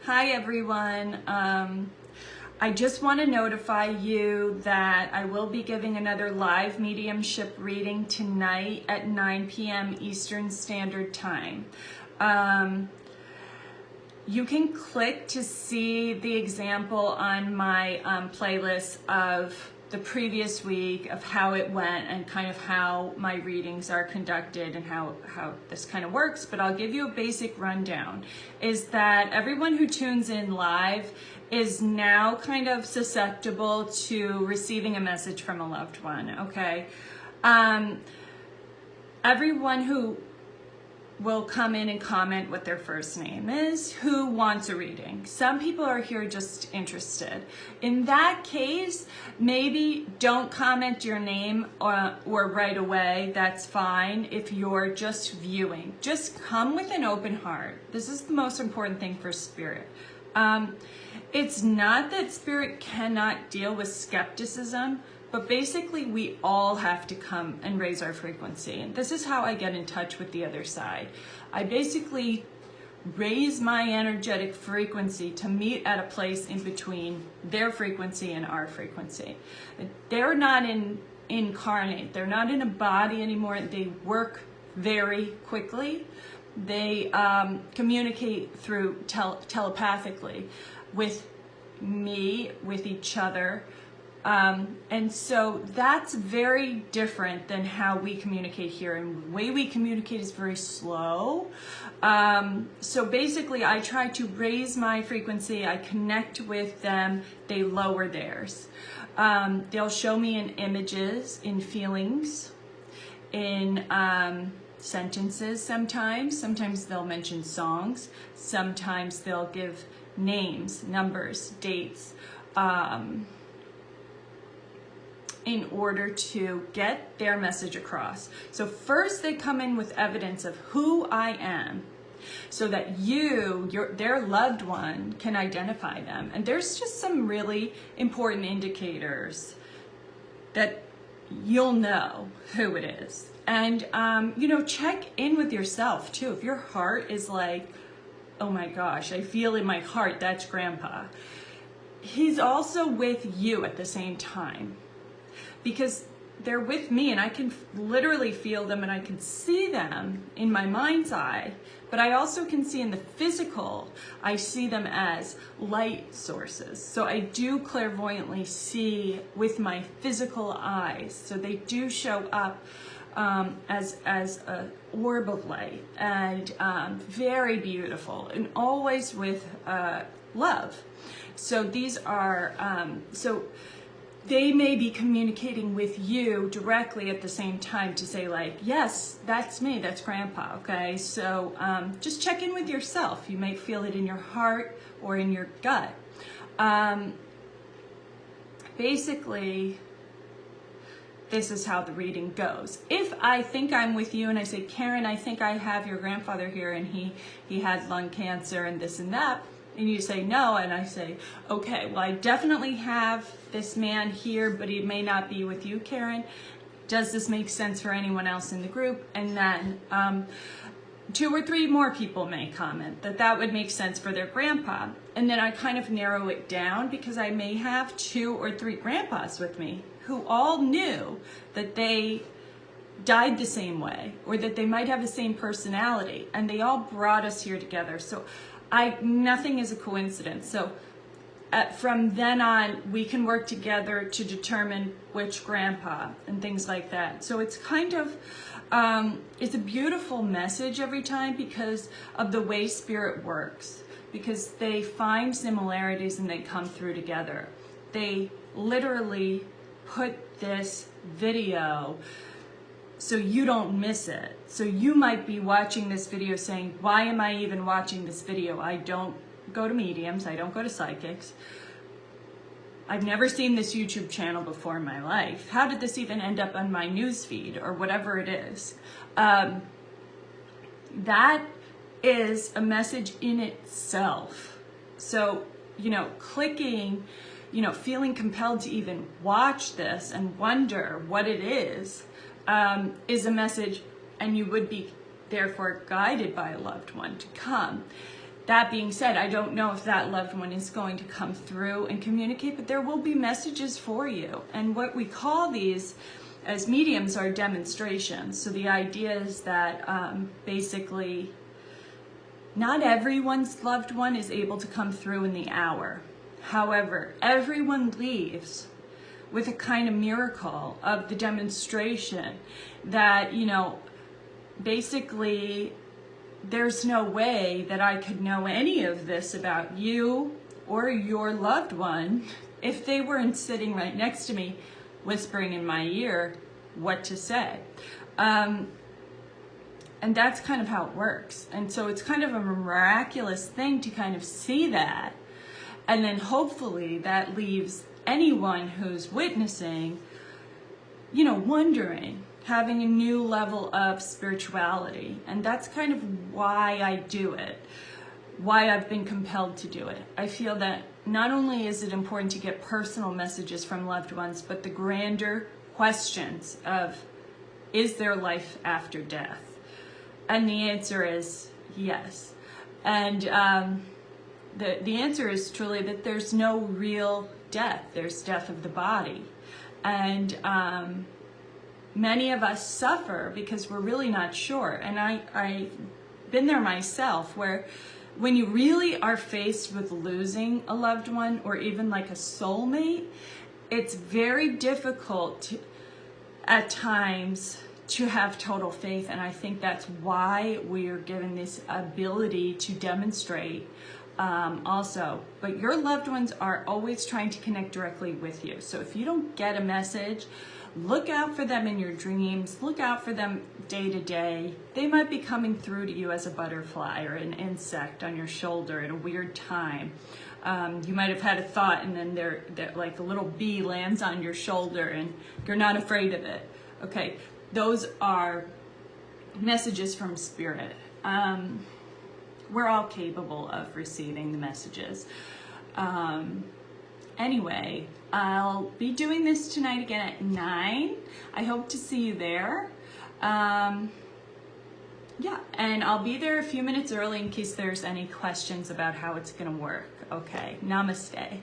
Hi everyone. I just want to notify you that I will be giving another live mediumship reading tonight at 9 p.m. Eastern Standard Time. You can click to see the example on my playlist of the previous week of how it went and kind of how my readings are conducted and how this kind of works, but I'll give you a basic rundown. Is that everyone who tunes in live is now kind of susceptible to receiving a message from a loved one, okay? Everyone who will come in and comment what their first name is, who wants a reading. Some people are here just interested. In that case, maybe don't comment your name or right away, that's fine if you're just viewing. Just come with an open heart. This is the most important thing for Spirit. It's not that Spirit cannot deal with skepticism, but basically we all have to come and raise our frequency. And this is how I get in touch with the other side. I basically raise my energetic frequency to meet at a place in between their frequency and our frequency. They're not incarnate. They're not in a body anymore. They work very quickly. They communicate through telepathically with me, with each other. And so that's very different than how we communicate here. And the way we communicate is very slow. So basically I try to raise my frequency. I connect with them. They lower theirs. They'll show me in images, in feelings, in sentences sometimes. Sometimes they'll mention songs. Sometimes they'll give names, numbers, dates, in order to get their message across. So first they come in with evidence of who I am so that their loved one can identify them. And there's just some really important indicators that you'll know who it is. And, check in with yourself too. If your heart is like, oh my gosh, I feel in my heart, that's Grandpa. He's also with you at the same time, because they're with me and I can literally feel them and I can see them in my mind's eye, but I also can see in the physical, I see them as light sources. So I do clairvoyantly see with my physical eyes. So they do show up as an orb of light and very beautiful and always with love. So these are, they may be communicating with you directly at the same time to say like, yes, that's me, that's Grandpa, okay? So just check in with yourself. You may feel it in your heart or in your gut. Basically, this is how the reading goes. If I think I'm with you and I say, Karen, I think I have your grandfather here and he had lung cancer and this and that, and you say no, and I say, okay, well, I definitely have this man here, but he may not be with you, Karen. Does this make sense for anyone else in the group? And then 2 or 3 more people may comment that would make sense for their grandpa. And then I kind of narrow it down because I may have 2 or 3 grandpas with me who all knew that they died the same way or that they might have the same personality, and they all brought us here together. So nothing is a coincidence. So from then on, we can work together to determine which grandpa and things like that. So it's kind of, it's a beautiful message every time because of the way Spirit works, because they find similarities and they come through together. They literally put this video so you don't miss it. So you might be watching this video saying, why am I even watching this video? I don't go to mediums. I don't go to psychics. I've never seen this YouTube channel before in my life. How did this even end up on my news feed or whatever it is? That is a message in itself. So, clicking, feeling compelled to even watch this and wonder what it is a message, and you would be therefore guided by a loved one to come. that being said, I don't know if that loved one is going to come through and communicate, but there will be messages for you. And what we call these as mediums are demonstrations. So the idea is that basically not everyone's loved one is able to come through in the hour. However, everyone leaves with a kind of miracle of the demonstration that, you know, basically there's no way that I could know any of this about you or your loved one if they weren't sitting right next to me whispering in my ear what to say. And that's kind of how it works. And so it's kind of a miraculous thing to kind of see that. And then hopefully that leaves anyone who's witnessing, you know, wondering, having a new level of spirituality. And that's kind of why I do it, why I've been compelled to do it. I feel that not only is it important to get personal messages from loved ones, but the grander questions of, is there life after death? And the answer is yes. And the answer is truly that there's no real death. There's death of the body. And many of us suffer because we're really not sure. And I've been there myself, where when you really are faced with losing a loved one or even like a soulmate, it's very difficult at times to have total faith. And I think that's why we are given this ability to demonstrate also. But your loved ones are always trying to connect directly with you. So if you don't get a message, look out for them in your dreams. Look out for them day to day. They might be coming through to you as a butterfly or an insect on your shoulder at a weird time. You might have had a thought, and then they're like a little bee lands on your shoulder and you're not afraid of it. Okay, those are messages from spirit. We're all capable of receiving the messages. Anyway, I'll be doing this tonight again at 9. I hope to see you there. Yeah, and I'll be there a few minutes early in case there's any questions about how it's going to work. Okay, namaste.